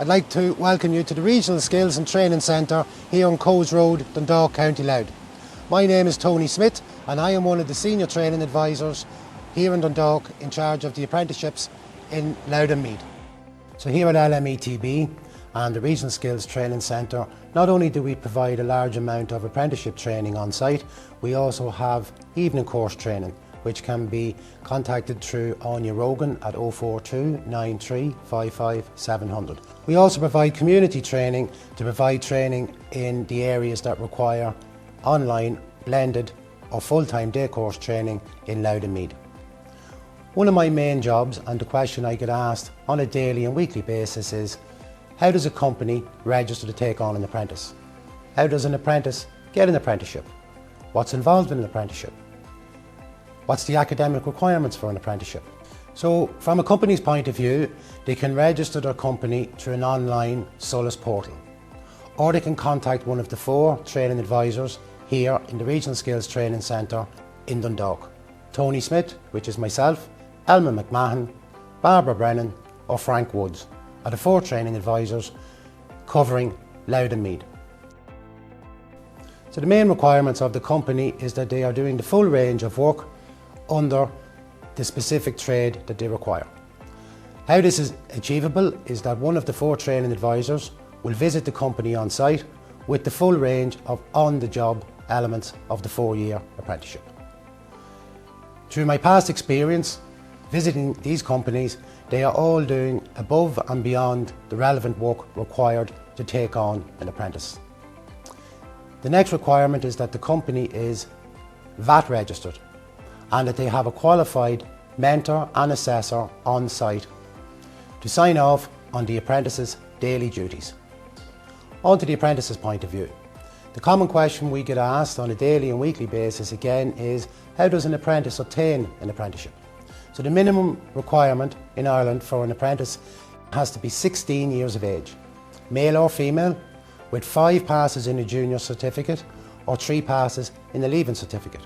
I'd like to welcome you to the Regional Skills and Training Centre here on Coes Road, Dundalk, County Louth. My name is Tony Smith and I am one of the Senior Training Advisors here in Dundalk in charge of the Apprenticeships in Louth and Meath. So here at LMETB and the Regional Skills Training Centre, not only do we provide a large amount of apprenticeship training on site, we also have evening course training, which can be contacted through Anya Rogan at 042 93 55 700. We also provide community training to provide training in the areas that require online, blended or full-time day course training in Louth and Meath. One of my main jobs, and the question I get asked on a daily and weekly basis, is how does a company register to take on an apprentice? How does an apprentice get an apprenticeship? What's involved in an apprenticeship? What's the academic requirements for an apprenticeship? So from a company's point of view, they can register their company through an online Solus portal, or they can contact one of the 4 training advisors here in the Regional Skills Training Centre in Dundalk. Tony Smith, which is myself, Elma McMahon, Barbara Brennan or Frank Woods are the 4 training advisors covering Louth and Meath. So the main requirements of the company is that they are doing the full range of work under the specific trade that they require. How this is achievable is that one of the 4 training advisors will visit the company on site with the full range of on-the-job elements of the 4-year apprenticeship. Through my past experience visiting these companies, they are all doing above and beyond the relevant work required to take on an apprentice. The next requirement is that the company is VAT registered and that they have a qualified mentor and assessor on site to sign off on the apprentice's daily duties. On to the apprentice's point of view. The common question we get asked on a daily and weekly basis again is, how does an apprentice obtain an apprenticeship? So the minimum requirement in Ireland for an apprentice has to be 16 years of age, male or female, with 5 passes in a junior certificate or 3 passes in a leaving certificate.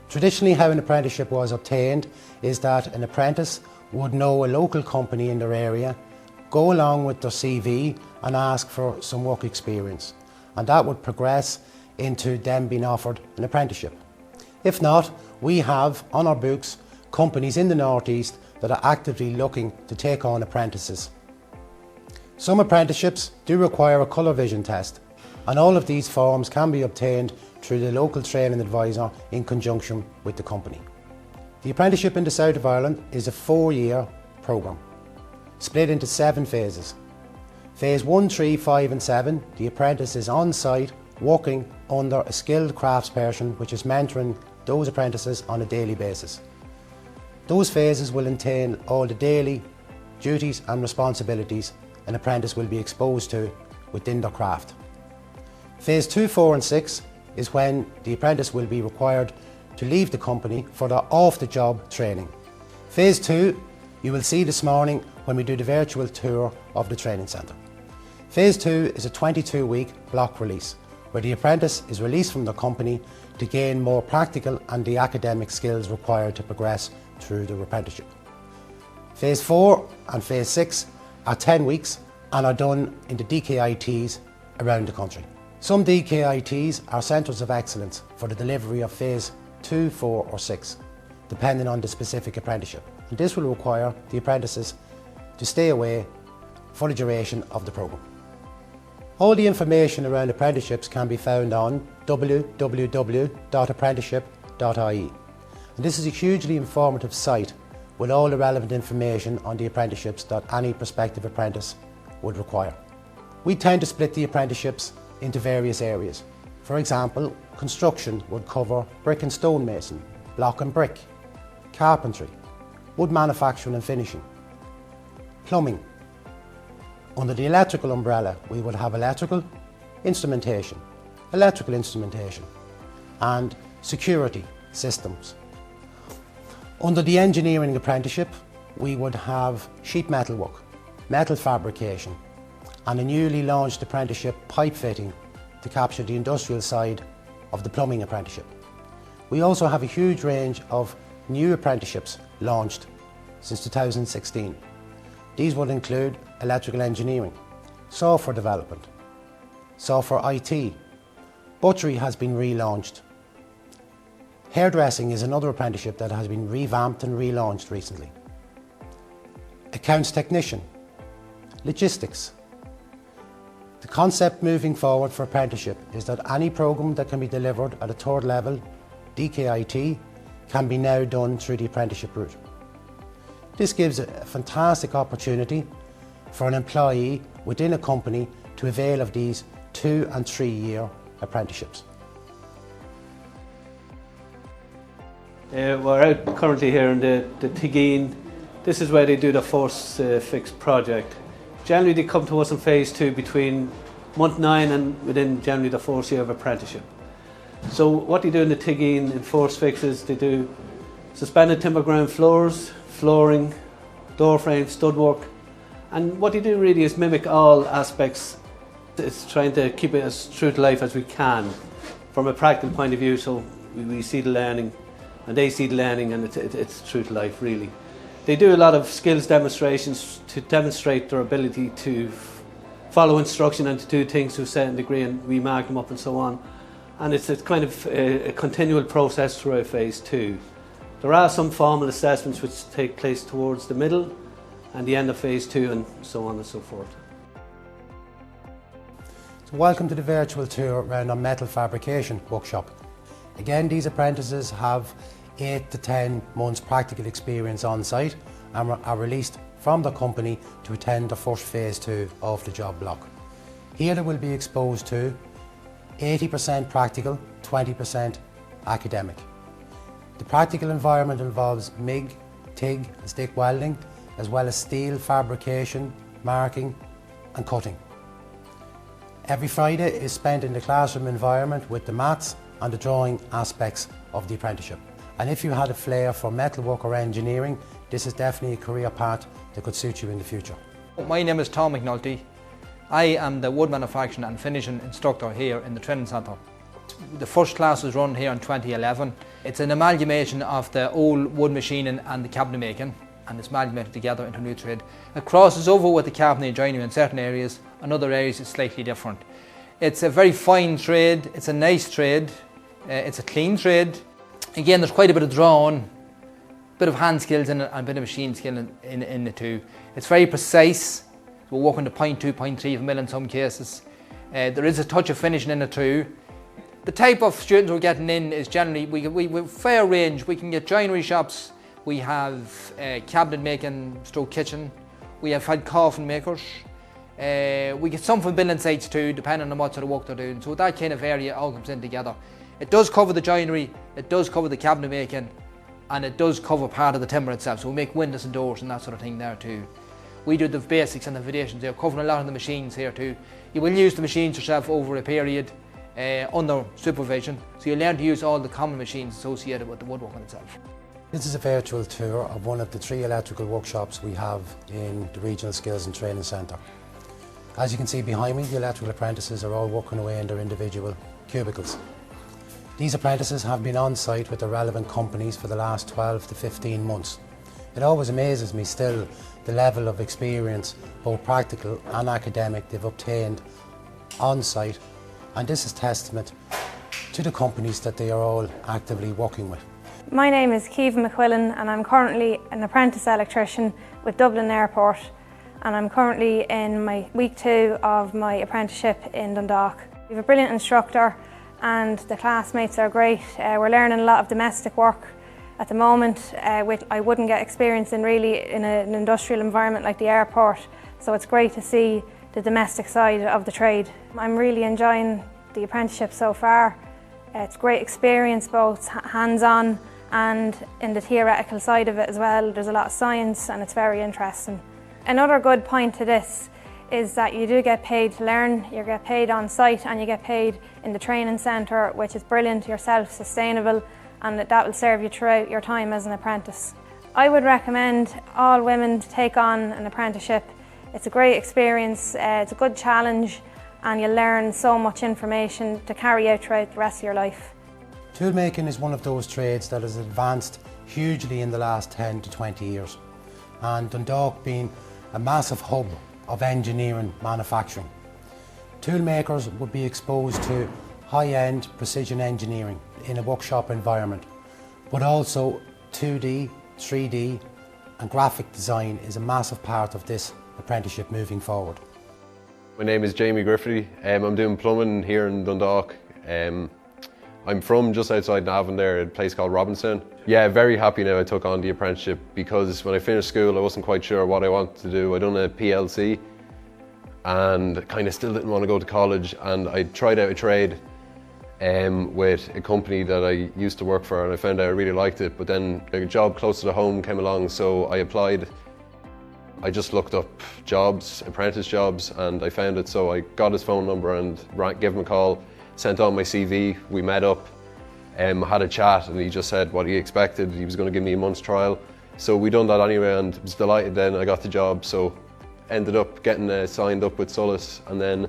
Traditionally, how an apprenticeship was obtained is that an apprentice would know a local company in their area, go along with their CV and ask for some work experience, and that would progress into them being offered an apprenticeship. If not, we have on our books companies in the Northeast that are actively looking to take on apprentices. Some apprenticeships do require a colour vision test, and all of these forms can be obtained through the local training advisor in conjunction with the company. The apprenticeship in the South of Ireland is a 4-year programme, split into 7 phases. Phase 1, 3, 5 and 7, the apprentice is on site working under a skilled craftsperson which is mentoring those apprentices on a daily basis. Those phases will entail all the daily duties and responsibilities an apprentice will be exposed to within their craft. Phase 2, 4 and 6 is when the apprentice will be required to leave the company for their off-the-job training. Phase 2 you will see this morning when we do the virtual tour of the training centre. Phase 2 is a 22-week block release where the apprentice is released from the company to gain more practical and the academic skills required to progress through the apprenticeship. Phase 4 and Phase 6 are 10 weeks and are done in the DKITs around the country. Some DKITs are centres of excellence for the delivery of Phase 2, 4 or 6, depending on the specific apprenticeship. And this will require the apprentices to stay away for the duration of the programme. All the information around apprenticeships can be found on www.apprenticeship.ie. And this is a hugely informative site with all the relevant information on the apprenticeships that any prospective apprentice would require. We tend to split the apprenticeships into various areas. For example, construction would cover brick and stone mason, block and brick, carpentry, wood manufacturing and finishing, plumbing. Under the electrical umbrella, we would have electrical instrumentation, and security systems. Under the engineering apprenticeship, we would have sheet metal work, metal fabrication, and a newly launched apprenticeship pipe fitting to capture the industrial side of the plumbing apprenticeship. We also have a huge range of new apprenticeships launched since 2016. These would include electrical engineering, software development, software IT. Butchery has been relaunched. Hairdressing is another apprenticeship that has been revamped and relaunched recently. Accounts technician, logistics. The concept moving forward for apprenticeship is that any programme that can be delivered at a third level, DKIT, can be now done through the apprenticeship route. This gives a fantastic opportunity for an employee within a company to avail of these 2- and 3-year apprenticeships. We're out currently here in the Tigeen. This is where they do the force fix project. Generally they come to us in phase 2 between month 9 and within generally the 4th year of apprenticeship. So what they do in the Tigeen in force fixes, they do suspended timber ground floors, flooring, door frames, stud work, and what they do really is mimic all aspects. It's trying to keep it as true to life as we can from a practical point of view, so we see the learning and they see the learning, and it's true to life really. They do a lot of skills demonstrations to demonstrate their ability to follow instruction and to do things to a certain degree, and we mark them up and so on. And it's kind of a continual process throughout phase 2. There are some formal assessments which take place towards the middle and the end of phase 2 and so on and so forth. So welcome to the virtual tour around our metal fabrication workshop. Again, these apprentices have 8 to 10 months practical experience on site and are released from the company to attend the first phase 2 of the job block. Here they will be exposed to 80% practical, 20% academic. The practical environment involves MIG, TIG and stick welding, as well as steel fabrication, marking and cutting. Every Friday is spent in the classroom environment with the maths and the drawing aspects of the apprenticeship. And if you had a flair for metalwork or engineering, this is definitely a career path that could suit you in the future. My name is Tom McNulty. I am the wood manufacturing and finishing instructor here in the training centre. The first class was run here in 2011. It's an amalgamation of the old wood machining and the cabinet making, and it's amalgamated together into a new trade. It crosses over with the carpentry and joinery in certain areas, and other areas it's slightly different. It's a very fine trade, it's a nice trade, it's a clean trade. Again, there's quite a bit of drawing, bit of hand skills in it and a bit of machine skill in the two. It's very precise. We're working to 0.2, 0.3 of a mil in some cases. There is a touch of finishing in it too. The type of students we're getting in is generally, we fair range. We can get joinery shops, we have cabinet making, stroke kitchen, we have had coffin makers. We get some from building sites too, depending on what sort of work they're doing. So that kind of area all comes in together. It does cover the joinery, it does cover the cabinet making, and it does cover part of the timber itself. So we make windows and doors and that sort of thing there too. We do the basics and the foundations there, covering a lot of the machines here too. You will use the machines yourself over a period under supervision, so you learn to use all the common machines associated with the woodworking itself. This is a virtual tour of one of the 3 electrical workshops we have in the Regional Skills and Training Centre. As you can see behind me, the electrical apprentices are all working away in their individual cubicles. These apprentices have been on site with the relevant companies for the last 12 to 15 months. It always amazes me still the level of experience, both practical and academic, they've obtained on site, and this is testament to the companies that they are all actively working with. My name is Keevan McQuillan and I'm currently an apprentice electrician with Dublin Airport, and I'm currently in my week 2 of my apprenticeship in Dundalk. We have a brilliant instructor and the classmates are great. We're learning a lot of domestic work at the moment, which I wouldn't get experience in really in an industrial environment like the airport. So it's great to see the domestic side of the trade. I'm really enjoying the apprenticeship so far. It's great experience, both hands-on and in the theoretical side of it as well. There's a lot of science and it's very interesting. Another good point to this is that you do get paid to learn. You get paid on site and you get paid in the training centre, which is brilliant. You're self-sustainable and that will serve you throughout your time as an apprentice. I would recommend all women to take on an apprenticeship. It's a great experience, it's a good challenge, and you'll learn so much information to carry out throughout the rest of your life. Toolmaking is one of those trades that has advanced hugely in the last 10 to 20 years. And Dundalk being a massive hub of engineering manufacturing. Toolmakers would be exposed to high-end precision engineering in a workshop environment, but also 2D, 3D and graphic design is a massive part of this apprenticeship moving forward. My name is Jamie Griffiths. I'm doing plumbing here in Dundalk. I'm from just outside Navan there, a place called Robinson. Yeah, very happy now I took on the apprenticeship because when I finished school I wasn't quite sure what I wanted to do. I done a PLC and kind of still didn't want to go to college, and I tried out a trade with a company that I used to work for, and I found out I really liked it, but then a job closer to home came along, so I applied. I just looked up jobs, apprentice jobs, and I found it, so I got his phone number and gave him a call, sent on my CV, we met up, had a chat, and he just said what he expected. He was going to give me a month's trial, so we done that anyway, and was delighted then I got the job, so ended up getting signed up with Solus, and then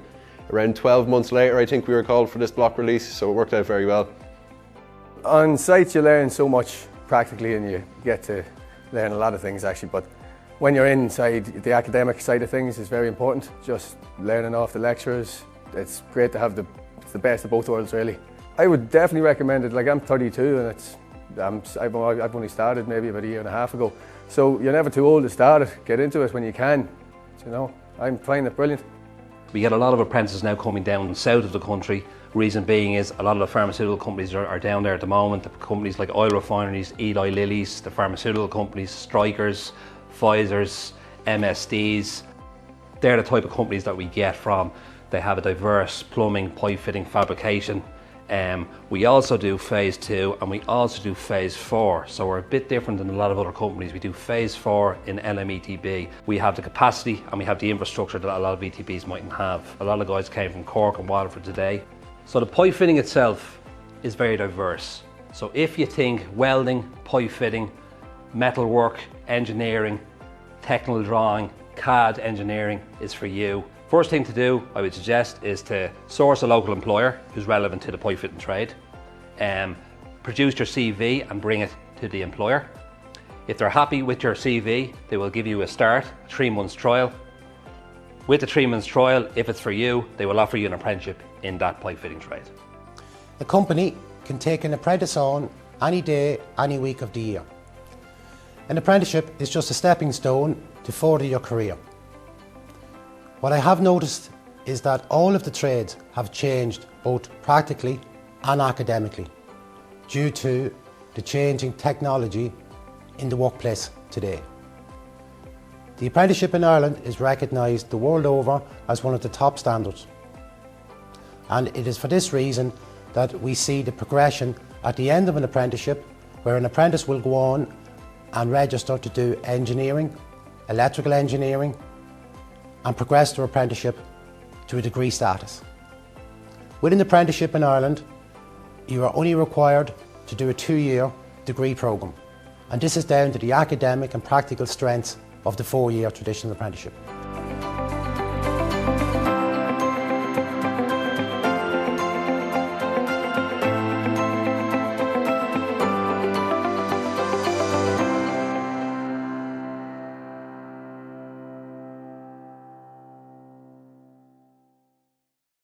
around 12 months later I think we were called for this block release, so it worked out very well. On site you learn so much practically and you get to learn a lot of things actually, but when you're inside, the academic side of things is very important. Just learning off the lecturers, it's great to have the best of both worlds really. I would definitely recommend it. Like, I'm 32 and I've only started maybe about a year and a half ago, so you're never too old to start it. Get into it when you can. You know, I'm finding it brilliant. We get a lot of apprentices now coming down south of the country. Reason being is a lot of the pharmaceutical companies are down there at the moment. The companies like oil refineries, Eli Lilly's, the pharmaceutical companies, Strikers, Pfizer's, MSD's. They're the type of companies that we get from. They have a diverse plumbing, pipe fitting, fabrication. We also do phase 2 and we also do phase 4. So we're a bit different than a lot of other companies. We do phase 4 in LMETB. We have the capacity and we have the infrastructure that a lot of ETBs mightn't have. A lot of guys came from Cork and Waterford today. So the pipe fitting itself is very diverse. So if you think welding, pipe fitting, metalwork, engineering, technical drawing, CAD engineering is for you. First thing to do, I would suggest, is to source a local employer who's relevant to the pipe fitting trade. Produce your CV and bring it to the employer. If they're happy with your CV, they will give you a start, 3 months trial. With the 3 months trial, if it's for you, they will offer you an apprenticeship in that pipe fitting trade. A company can take an apprentice on any day, any week of the year. An apprenticeship is just a stepping stone to further your career. What I have noticed is that all of the trades have changed both practically and academically due to the changing technology in the workplace today. The apprenticeship in Ireland is recognised the world over as one of the top standards, and it is for this reason that we see the progression at the end of an apprenticeship, where an apprentice will go on and register to do engineering, electrical engineering, and progress their apprenticeship to a degree status. With an apprenticeship in Ireland, you are only required to do a 2-year degree programme, and this is down to the academic and practical strengths of the 4-year traditional apprenticeship.